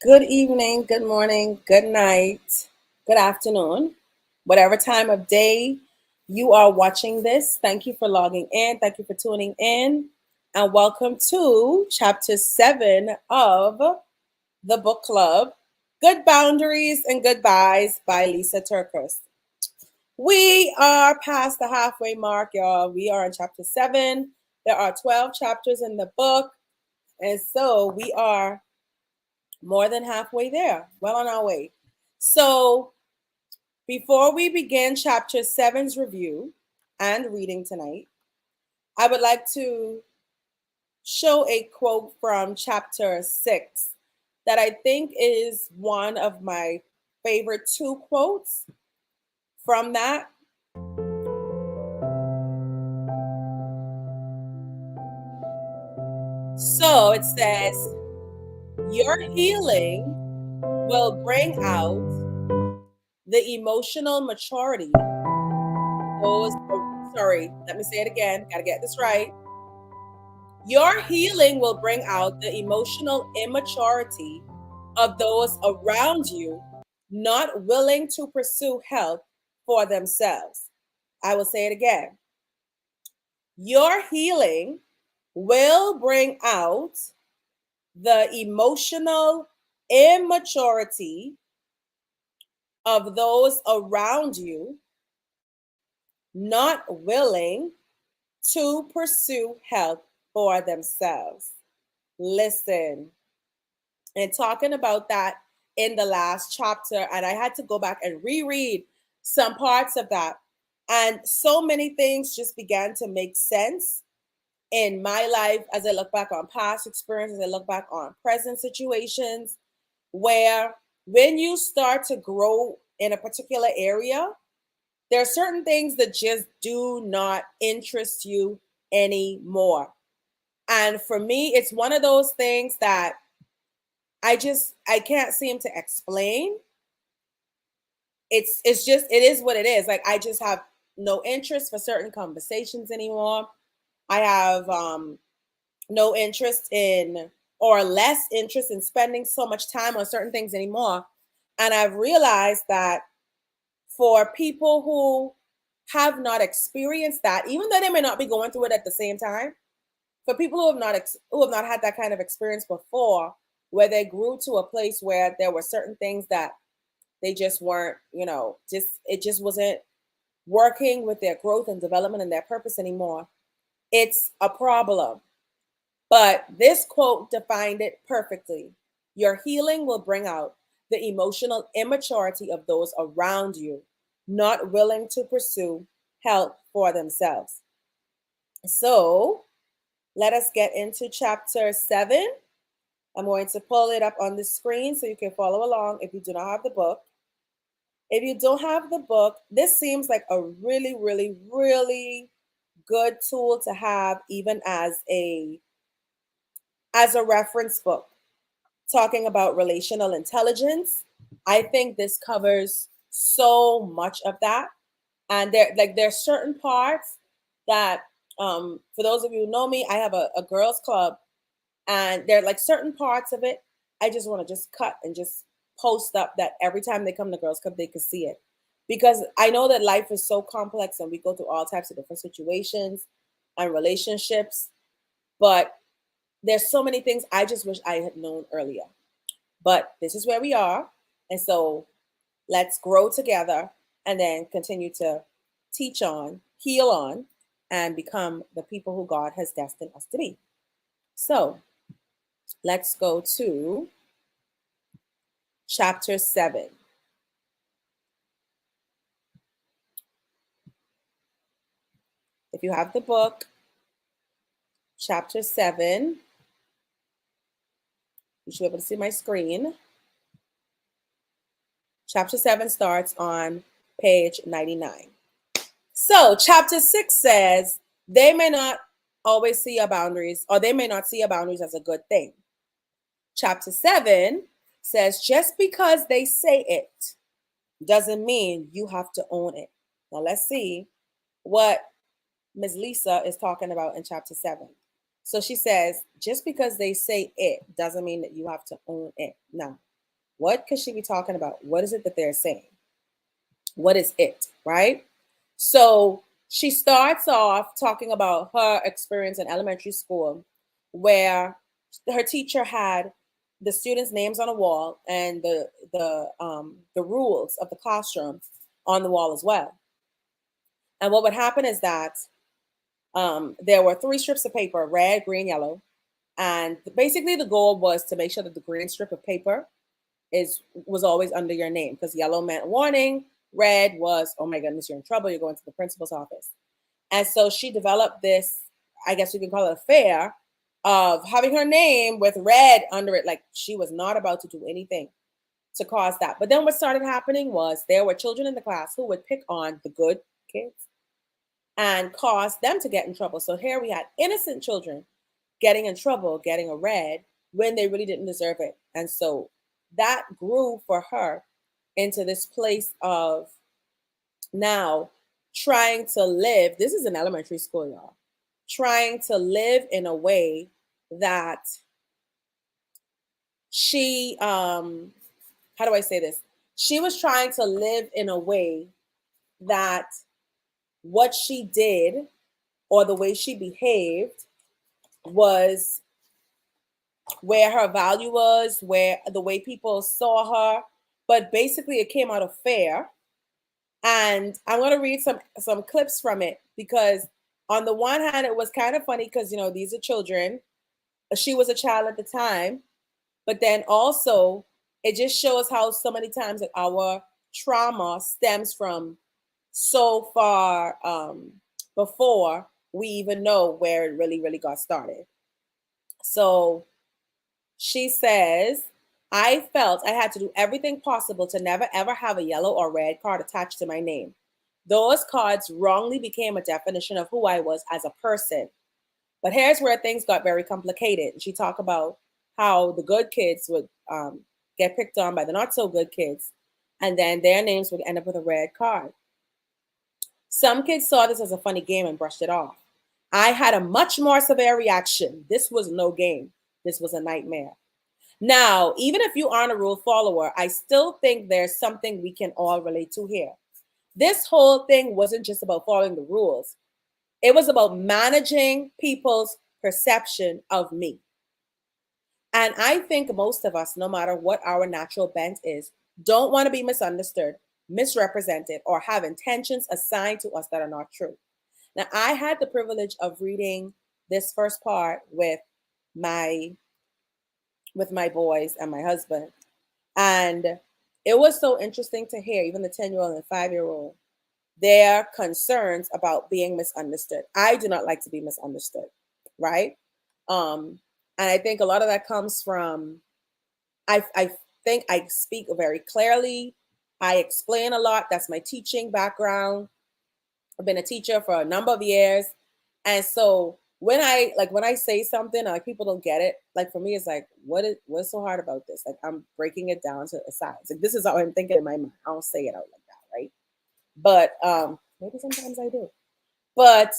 Good evening, good morning, good night, good afternoon, whatever time of day you are watching this. Thank you for logging in. Thank you for tuning in. And welcome to chapter 7 of the book club, Good Boundaries and Goodbyes by Lisa Turkus. We are past the halfway mark, y'all. We are in chapter 7. There are 12 chapters in the book. And so we are more than halfway there, well on our way. So before we begin chapter 7's review and reading tonight, I would like to show a quote from chapter 6 that I think is one of my favorite two quotes from that. So it says, your healing will bring out the emotional maturity. Sorry, let me say it again. Got to get this right. Your healing will bring out the emotional immaturity of those around you not willing to pursue help for themselves. I will say it again. Your healing will bring out the emotional immaturity of those around you not willing to pursue help for themselves. Listen, and talking about that in the last chapter, and I had to go back and reread some parts of that. And so many things just began to make sense in my life as I look back on past experiences, I look back on present situations where when you start to grow in a particular area, there are certain things that just do not interest you anymore. And for me, it's one of those things that I can't seem to explain. It's just it is what it is. Like I just have no interest for certain conversations anymore. I have no interest in or less interest in spending so much time on certain things anymore. And I've realized that for people who have not experienced that, even though they may not be going through it at the same time, for people who have not had that kind of experience before, where they grew to a place where there were certain things that they just weren't, just it just wasn't working with their growth and development and their purpose anymore. It's a problem. But this quote defined it perfectly. Your healing will bring out the emotional immaturity of those around you, not willing to pursue help for themselves. So let us get into chapter 7. I'm going to pull it up on the screen so you can follow along if you do not have the book. If you don't have the book, this seems like a really, really, really good tool to have even as a reference book talking about relational intelligence. I think this covers so much of that. And there's certain parts that for those of you who know me, I have a girls club, and there are like certain parts of it I just want to just cut and just post up that every time they come to girls club they can see it, because I know that life is so complex and we go through all types of different situations and relationships, but there's so many things I just wish I had known earlier. But this is where we are, and so let's grow together and then continue to teach on, heal on, and become the people who God has destined us to be. So let's go to chapter 7. If you have the book, chapter 7, you should be able to see my screen. Chapter 7 starts on page 99. So, chapter 6 says, they may not always see your boundaries, or they may not see your boundaries as a good thing. Chapter 7 says, just because they say it doesn't mean you have to own it. Now, let's see what Ms. Lisa is talking about in chapter 7. So she says, just because they say it doesn't mean that you have to own it. Now, What could she be talking about? What is it that they're saying? What is it, right? So she starts off talking about her experience in elementary school where her teacher had the students' names on a wall and the rules of the classroom on the wall as well. And what would happen is that there were three strips of paper: red, green, yellow. And basically, the goal was to make sure that the green strip of paper was always under your name, because yellow meant warning, red was, oh my goodness, you're in trouble, you're going to the principal's office. And so she developed this, I guess you can call it a fair, of having her name with red under it, like she was not about to do anything to cause that. But then what started happening was there were children in the class who would pick on the good kids and cause them to get in trouble. So here we had innocent children getting in trouble, getting a red when they really didn't deserve it. And so that grew for her into this place of now trying to live. This is an elementary school, y'all. Trying to live in a way that she, how do I say this? She was trying to live in a way that what she did or the way she behaved was where her value was, where the way people saw her. But basically, it came out of fear. And I'm going to read some clips from it, because on the one hand, it was kind of funny because, you know, these are children. She was a child at the time. But then also, it just shows how so many times that our trauma stems from so far before we even know where it really, really got started. So she says, I felt I had to do everything possible to never ever have a yellow or red card attached to my name. Those cards wrongly became a definition of who I was as a person. But here's where things got very complicated. And she talked about how the good kids would get picked on by the not so good kids, and then their names would end up with a red card. Some kids saw this as a funny game and brushed it off. I had a much more severe reaction. This was no game. This was a nightmare. Now, even if you aren't a rule follower, I still think there's something we can all relate to here. This whole thing wasn't just about following the rules. It was about managing people's perception of me. And I think most of us, no matter what our natural bent is, don't want to be misunderstood, misrepresented, or have intentions assigned to us that are not true. Now, I had the privilege of reading this first part my with my boys and my husband. And it was so interesting to hear, even the 10-year-old and the 5-year-old, their concerns about being misunderstood. I do not like to be misunderstood, right? And I think a lot of that comes from, I think I speak very clearly. I explain a lot. That's my teaching background. I've been a teacher for a number of years. And so when I say something, like people don't get it, like for me, it's like, what's so hard about this? Like I'm breaking it down to a size. Like this is how I'm thinking in my mind. I don't say it out like that, right? But maybe sometimes I do. But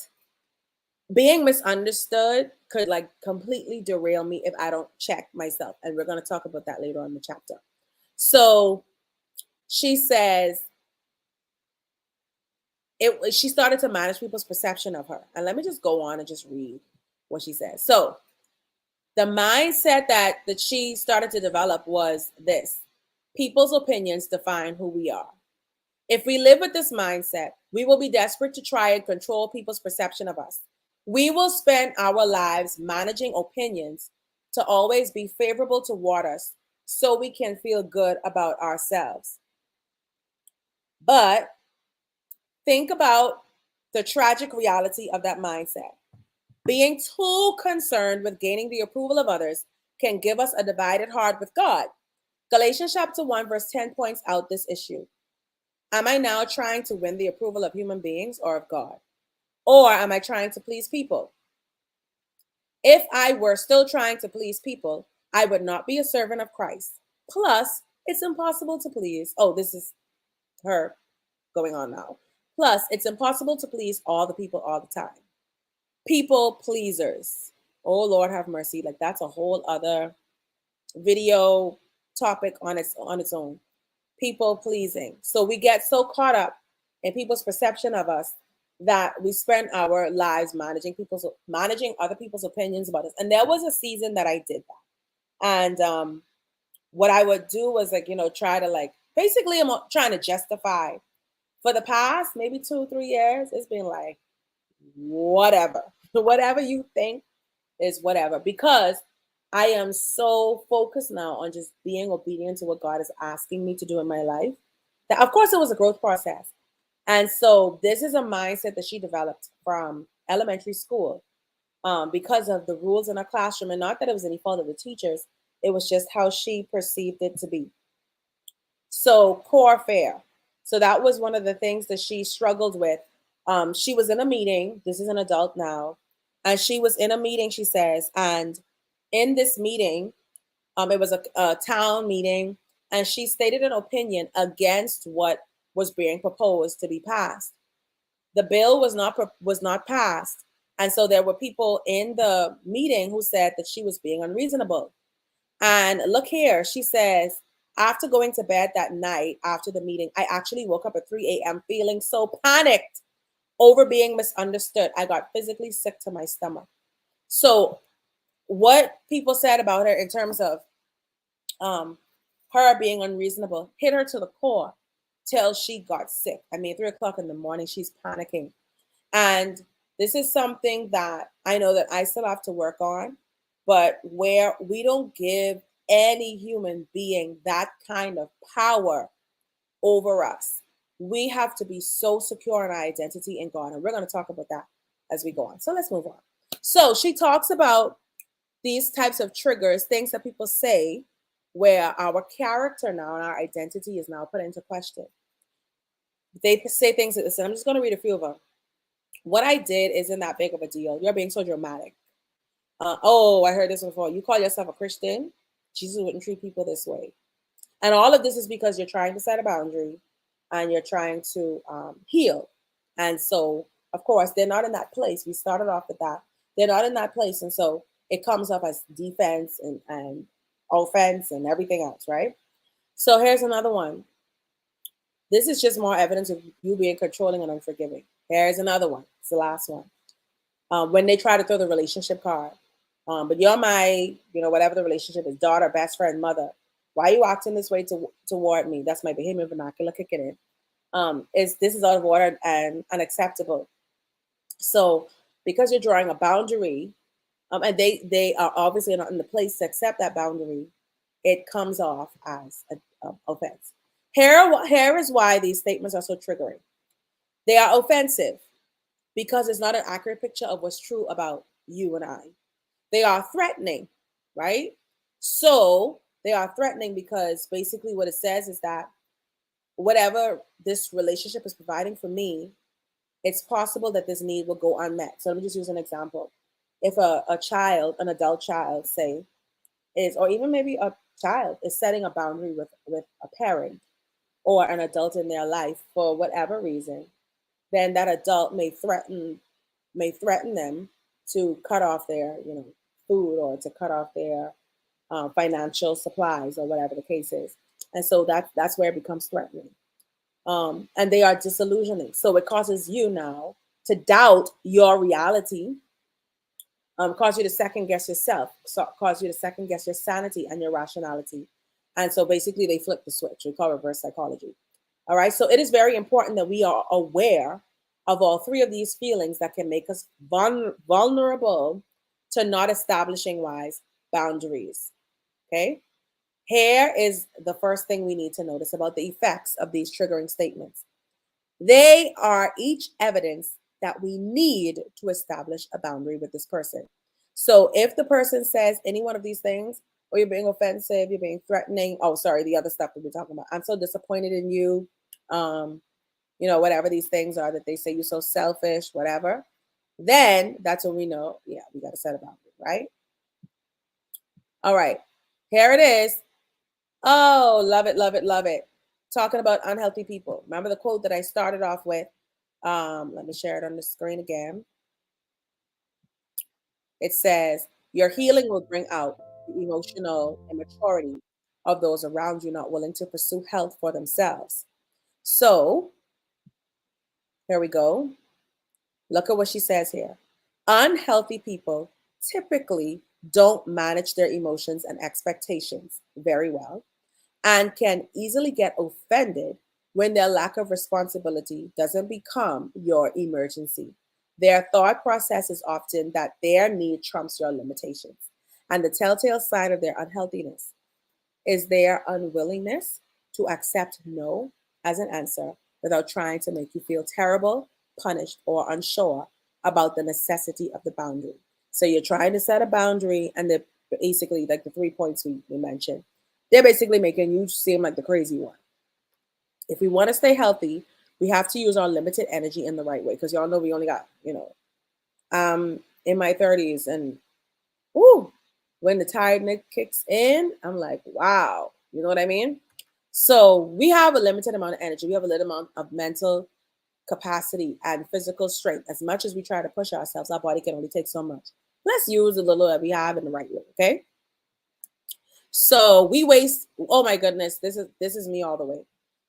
being misunderstood could like completely derail me if I don't check myself. And we're going to talk about that later on in the chapter. So she says, she started to manage people's perception of her. And let me just go on and just read what she says. So the mindset that she started to develop was this: people's opinions define who we are. If we live with this mindset, we will be desperate to try and control people's perception of us. We will spend our lives managing opinions to always be favorable toward us so we can feel good about ourselves. But think about the tragic reality of that mindset. Being too concerned with gaining the approval of others can give us a divided heart with God. Galatians chapter 1 verse 10 points out this issue. Am I now trying to win the approval of human beings or of God? Or am I trying to please people? If I were still trying to please people, I would not be a servant of Christ. Plus, it's impossible to please. Oh, this is her going on now. Plus, it's impossible to please all the people all the time. People pleasers. Oh, Lord have mercy. Like that's a whole other video topic on its own. People pleasing. So we get so caught up in people's perception of us that we spend our lives managing other people's opinions about us. And there was a season that I did that. And what I would do was like, try to like basically I'm trying to justify for the past maybe 2, 3 years. It's been like whatever, whatever you think is whatever, because I am so focused now on just being obedient to what God is asking me to do in my life. That of course it was a growth process. And so this is a mindset that she developed from elementary school, because of the rules in her classroom. And not that it was any fault of the teachers, it was just how she perceived it to be. So core fair. So that was one of the things that she struggled with. She was in a meeting. This is an adult now, and she was in a meeting. She says, and in this meeting, it was a town meeting, and she stated an opinion against what was being proposed to be passed. The bill was not passed, and so there were people in the meeting who said that she was being unreasonable. And look here, she says, after going to bed that night after the meeting, I actually woke up at 3 a.m. feeling so panicked over being misunderstood. I got physically sick to my stomach. So, what people said about her in terms of um, her being unreasonable hit her to the core till she got sick. I mean, 3 o'clock in the morning, she's panicking. And this is something that I know that I still have to work on, but where we don't give any human being that kind of power over us. We have to be so secure in our identity in God. And we're going to talk about that as we go on. So let's move on. So she talks about these types of triggers, things that people say where our character now and our identity is now put into question. They say things like this, and I'm just going to read a few of them. What I did isn't that big of a deal. You're being so dramatic. Oh, I heard this before. You call yourself a Christian? Jesus wouldn't treat people this way. And all of this is because you're trying to set a boundary and you're trying to heal. And so, of course, they're not in that place. We started off with that. They're not in that place. And so it comes up as defense and offense and everything else, right? So here's another one. This is just more evidence of you being controlling and unforgiving. Here's another one. It's the last one. When they try to throw the relationship card. But you're my, whatever the relationship is, daughter, best friend, mother. Why are you acting this way toward me? That's my behavior vernacular kicking in. This is out of order and unacceptable. So because you're drawing a boundary, and they are obviously not in the place to accept that boundary, it comes off as an offense. Here is why these statements are so triggering. They are offensive because it's not an accurate picture of what's true about you and I. They are threatening, right? So they are threatening because basically what it says is that whatever this relationship is providing for me, it's possible that this need will go unmet. So let me just use an example. If a child, an adult child, say, or even maybe a child is setting a boundary with a parent or an adult in their life for whatever reason, then that adult may threaten them to cut off their food or to cut off their financial supplies or whatever the case is. And so that's where it becomes threatening. And they are disillusioning. So it causes you now to doubt your reality, cause you to second guess yourself, so cause you to second guess your sanity and your rationality. And so basically they flip the switch. We call it reverse psychology. All right. So it is very important that we are aware of all three of these feelings that can make us vulnerable to not establishing wise boundaries. Okay. Here is the first thing we need to notice about the effects of these triggering statements. They are each evidence that we need to establish a boundary with this person. So if the person says any one of these things, or you're being offensive, you're being threatening, oh, sorry, the other stuff that we're talking about, I'm so disappointed in you, whatever these things are that they say you're so selfish, whatever, then that's when we know, yeah, we got to set a boundary, right? All right, here it is. Oh, love it, love it, love it. Talking about unhealthy people. Remember the quote that I started off with? Let me share it on the screen again. It says, your healing will bring out the emotional immaturity of those around you not willing to pursue health for themselves. So here we go. Look at what she says here. Unhealthy people typically don't manage their emotions and expectations very well and can easily get offended when their lack of responsibility doesn't become your emergency. Their thought process is often that their need trumps your limitations. And the telltale sign of their unhealthiness is their unwillingness to accept no as an answer without trying to make you feel terrible, punished, or unsure about the necessity of the boundary. So you're trying to set a boundary, and they're basically like the 3 points we mentioned. They're basically making you seem like the crazy one. If we want to stay healthy, we have to use our limited energy in the right way. Because y'all know we only got, in my 30s, and whoo, when the tiredness kicks in, I'm like, wow, you know what I mean? So we have a limited amount of energy. We have a little amount of mental capacity and physical strength. As much as we try to push ourselves, our body can only take so much. Let's use the little that we have in the right way, okay? So we waste, oh my goodness, this is me all the way.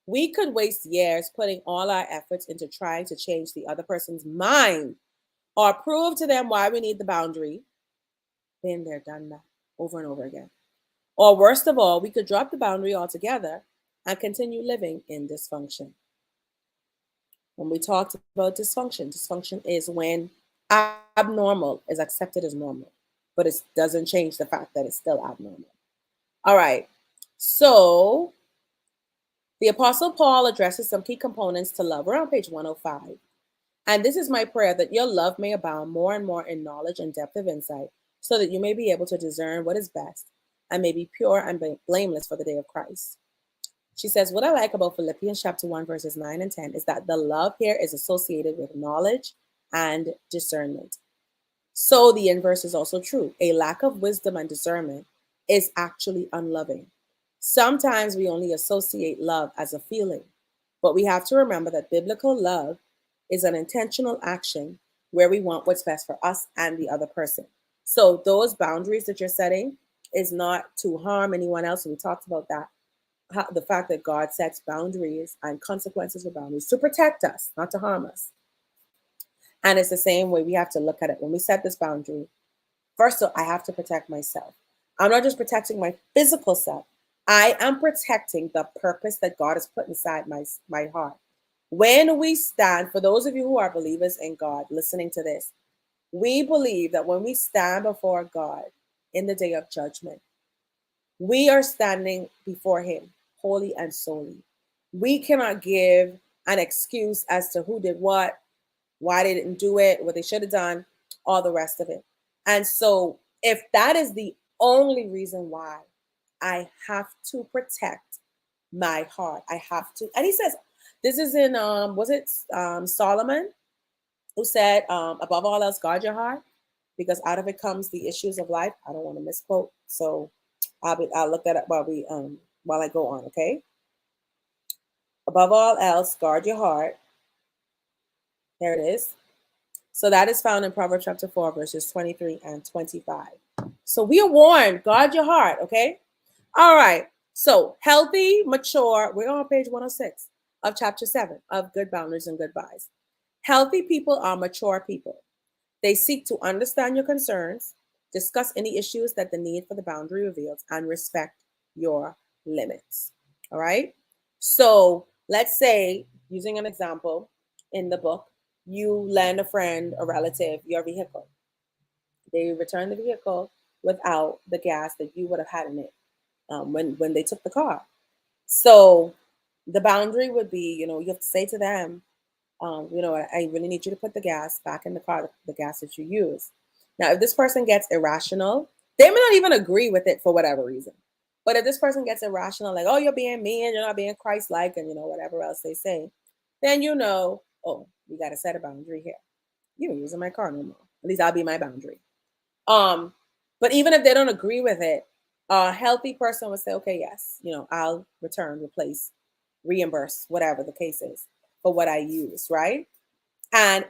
We could waste years putting all our efforts into trying to change the other person's mind or prove to them why we need the boundary. Been there, done that over and over again. Or worst of all, we could drop the boundary altogether and continue living in dysfunction. When we talked about dysfunction, dysfunction is when abnormal is accepted as normal, but it doesn't change the fact that it's still abnormal. All right. So the Apostle Paul addresses some key components to love. We're on page 105. And this is my prayer, that your love may abound more and more in knowledge and depth of insight, so that you may be able to discern what is best and may be pure and blameless for the day of Christ. She says, what I like about Philippians chapter 1, verses 9 and 10 is that the love here is associated with knowledge and discernment. So the inverse is also true. A lack of wisdom and discernment is actually unloving. Sometimes we only associate love as a feeling, but we have to remember that biblical love is an intentional action where we want what's best for us and the other person. So those boundaries that you're setting is not to harm anyone else. And we talked about that. The fact that God sets boundaries and consequences for boundaries to protect us, not to harm us. And it's the same way we have to look at it. When we set this boundary, first of all, I have to protect myself. I'm not just protecting my physical self. I am protecting the purpose that God has put inside my heart. When we stand, for those of you who are believers in God listening to this, we believe that when we stand before God in the day of judgment, we are standing before him wholly and solely. We cannot give an excuse as to who did what, why they didn't do it, what they should have done, all the rest of it. And so if that is the only reason why I have to protect my heart, I have to. And he says, this is in, Solomon who said, above all else, guard your heart, because out of it comes the issues of life. I don't want to misquote. So I'll look that up while I go on, okay? Above all else, guard your heart. There it is. So that is found in Proverbs chapter 4, verses 23 and 25. So we are warned, guard your heart, okay? All right. So healthy, mature, we're on page 106 of chapter 7 of Good Boundaries and Goodbyes. Healthy people are mature people. They seek to understand your concerns, discuss any issues that the need for the boundary reveals, and respect your limits. All right. So let's say, using an example in the book, you lend a friend, a relative, your vehicle. They return the vehicle without the gas that you would have had in it when they took the car. So the boundary would be, you have to say to them, I really need you to put the gas back in the car, the gas that you use. Now, if this person gets irrational, they may not even agree with it for whatever reason. But if this person gets irrational, like, oh, you're being mean, you're not being Christ-like, and whatever else they say, then oh, we got to set a boundary here. You ain't using my car no more. At least I'll be my boundary. But even if they don't agree with it, a healthy person would say, okay, yes, I'll return, replace, reimburse, whatever the case is, for what I use, right? And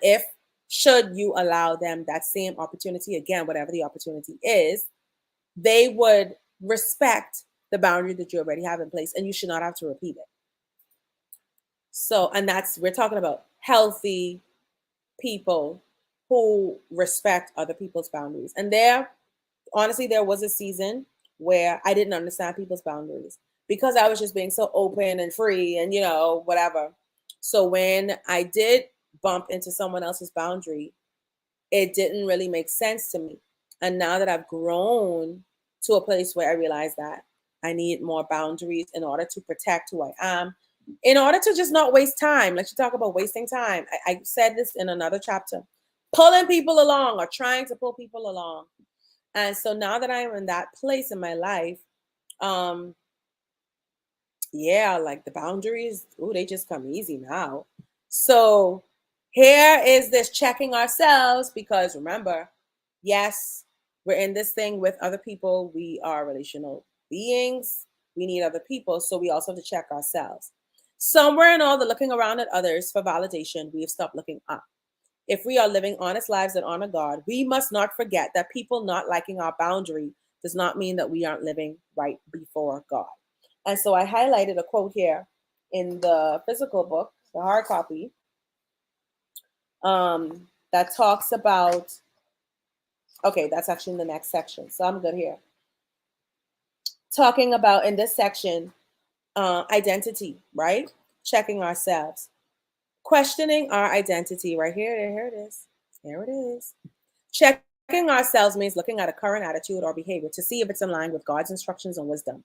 should you allow them that same opportunity, again, whatever the opportunity is, they would respect the boundary that you already have in place, and you should not have to repeat it. So, and we're talking about healthy people who respect other people's boundaries. And honestly, there was a season where I didn't understand people's boundaries because I was just being so open and free and, whatever. So when I did bump into someone else's boundary, it didn't really make sense to me. And now that I've grown to a place where I realize that I need more boundaries in order to protect who I am, in order to just not waste time. Like you talk about wasting time. I said this in another chapter, pulling people along or trying to pull people along. And so now that I'm in that place in my life, um, yeah, like the boundaries, ooh, they just come easy now. So here is this checking ourselves because remember, yes, we're in this thing with other people. We are relational beings. We need other people. So we also have to check ourselves. Somewhere in all the looking around at others for validation, we have stopped looking up. If we are living honest lives that honor God, we must not forget that people not liking our boundary does not mean that we aren't living right before God. And so I highlighted a quote here in the physical book, the hard copy, that talks about, okay, that's actually in the next section. So I'm good here. Talking about in this section, identity, right? Checking ourselves, questioning our identity, right here. Here it is. There it is. Checking ourselves means looking at a current attitude or behavior to see if it's in line with God's instructions and wisdom.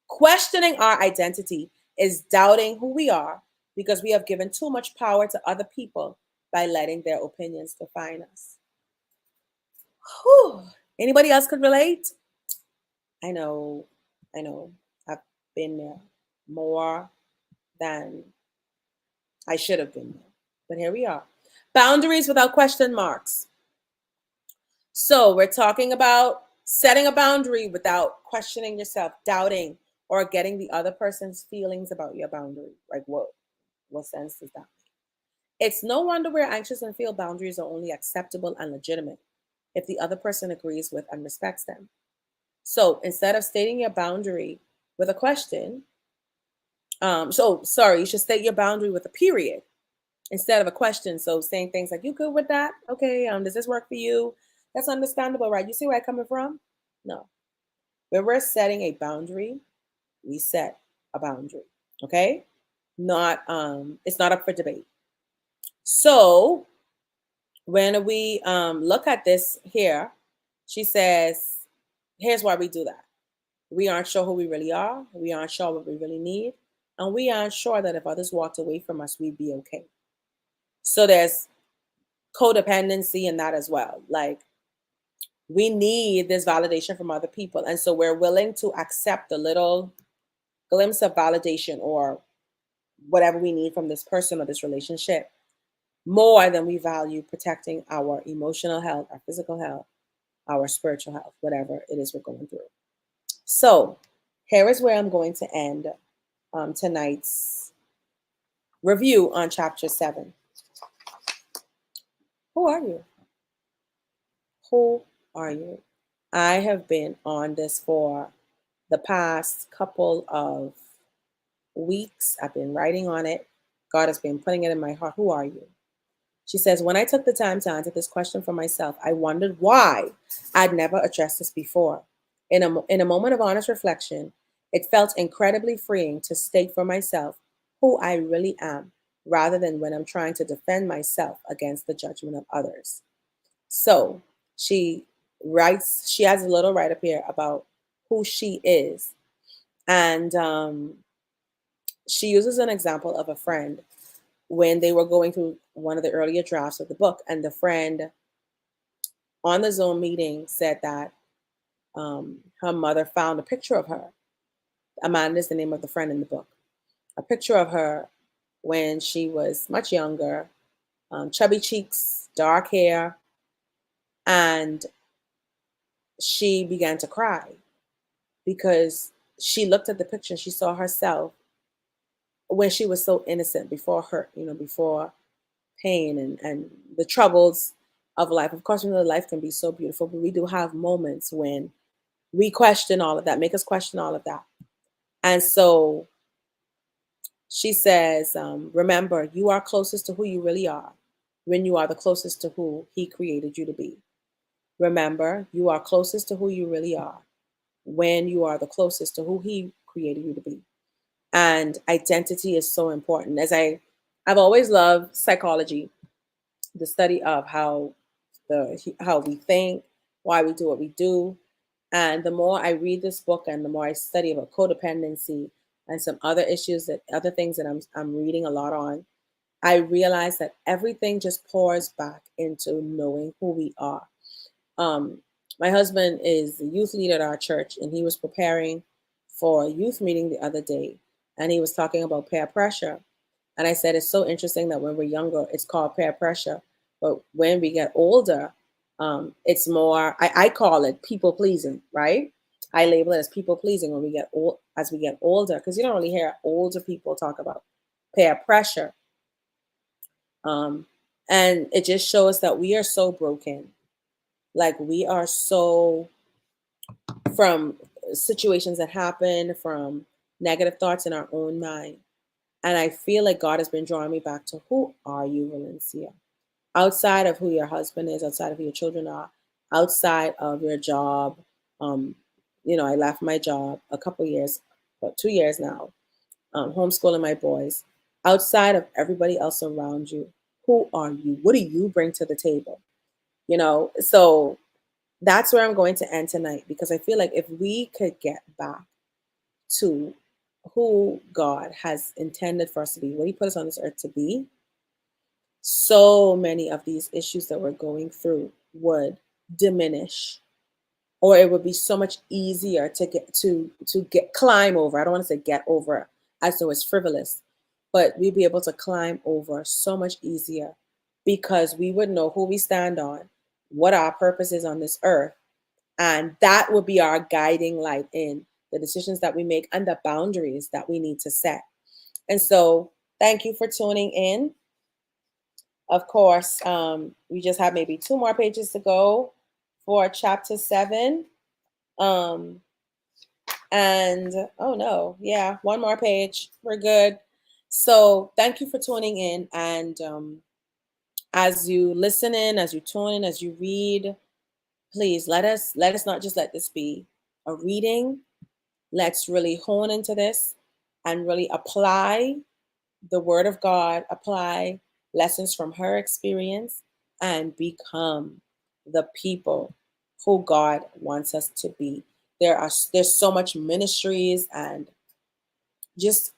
Questioning our identity is doubting who we are because we have given too much power to other people by letting their opinions define us. Whew. Anybody else could relate? I know, I've been there more than I should have been there. But here we are. Boundaries without question marks. So we're talking about setting a boundary without questioning yourself, doubting, or getting the other person's feelings about your boundary. Like what sense does that make? It's no wonder we're anxious and feel boundaries are only acceptable and legitimate if the other person agrees with and respects them. So instead of stating your boundary with a question, you should state your boundary with a period instead of a question. So saying things like, "You good with that? Okay. Does this work for you?" That's understandable, right? You see where I'm coming from? No. When we're setting a boundary, we set a boundary. Okay. Not it's not up for debate. So when we look at this here, she says, here's why we do that. We aren't sure who we really are. We aren't sure what we really need. And we aren't sure that if others walked away from us, we'd be okay. So there's codependency in that as well. Like we need this validation from other people. And so we're willing to accept a little glimpse of validation or whatever we need from this person or this relationship more than we value protecting our emotional health, our physical health, our spiritual health, whatever it is we're going through. So here is where I'm going to end tonight's review on chapter 7. Who are you? Who are you? I have been on this for the past couple of weeks. I've been writing on it. God has been putting it in my heart. Who are you? She says, when I took the time to answer this question for myself, I wondered why I'd never addressed this before. In a moment of honest reflection, it felt incredibly freeing to state for myself who I really am, rather than when I'm trying to defend myself against the judgment of others. So she writes, she has a little write up here about who she is. And she uses an example of a friend when they were going through one of the earlier drafts of the book. And the friend on the Zoom meeting said that her mother found a picture of her. Amanda is the name of the friend in the book. A picture of her when she was much younger, chubby cheeks, dark hair, and she began to cry because she looked at the picture and she saw herself when she was so innocent before hurt, before pain and the troubles of life. Of course, we know life can be so beautiful, but we do have moments when we question all of that, make us question all of that. And so she says, remember, you are closest to who you really are when you are the closest to who he created you to be. Remember, you are closest to who you really are when you are the closest to who he created you to be. And identity is so important. I've always loved psychology, the study of how we think, why we do what we do. And the more I read this book and the more I study about codependency and some other issues, that other things that I'm reading a lot on, I realize that everything just pours back into knowing who we are. Um, my husband is the youth leader at our church, and he was preparing for a youth meeting the other day, and he was talking about peer pressure. And I said, it's so interesting that when we're younger, it's called peer pressure. But when we get older, it's more, I call it people pleasing, right? I label it as people pleasing when we get old, as we get older, because you don't really hear older people talk about peer pressure. Um, and it just shows that we are so broken. Like we are so, from situations that happen, from negative thoughts in our own mind. And I feel like God has been drawing me back to who are you, Valencia? Outside of who your husband is, outside of who your children are, outside of your job. Um, I left my job a couple years, about 2 years now, homeschooling my boys. Outside of everybody else around you, who are you? What do you bring to the table? So that's where I'm going to end tonight, because I feel like if we could get back to who God has intended for us to be, what He put us on this earth to be, so many of these issues that we're going through would diminish, or it would be so much easier to climb over. I don't want to say get over as though it's frivolous, but we'd be able to climb over so much easier, because we would know who we stand on, what our purpose is on this earth, and that would be our guiding light in the decisions that we make and the boundaries that we need to set. And so, thank you for tuning in. Of course, we just have maybe 2 more pages to go for chapter 7. Um, and oh no, yeah, 1 more page. We're good. So, thank you for tuning in. And as you listen in, as you tune in, as you read, please let us not just let this be a reading. Let's really hone into this and really apply the word of God, apply lessons from her experience, and become the people who God wants us to be. There's so much ministries, and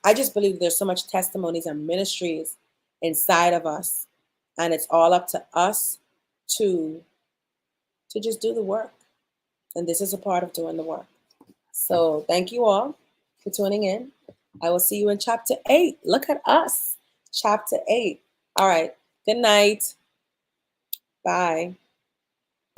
I just believe there's so much testimonies and ministries inside of us, and it's all up to us to just do the work. And this is a part of doing the work. So thank you all for tuning in. I will see you in chapter 8. Look at us. Chapter 8. All right. Good night. Bye.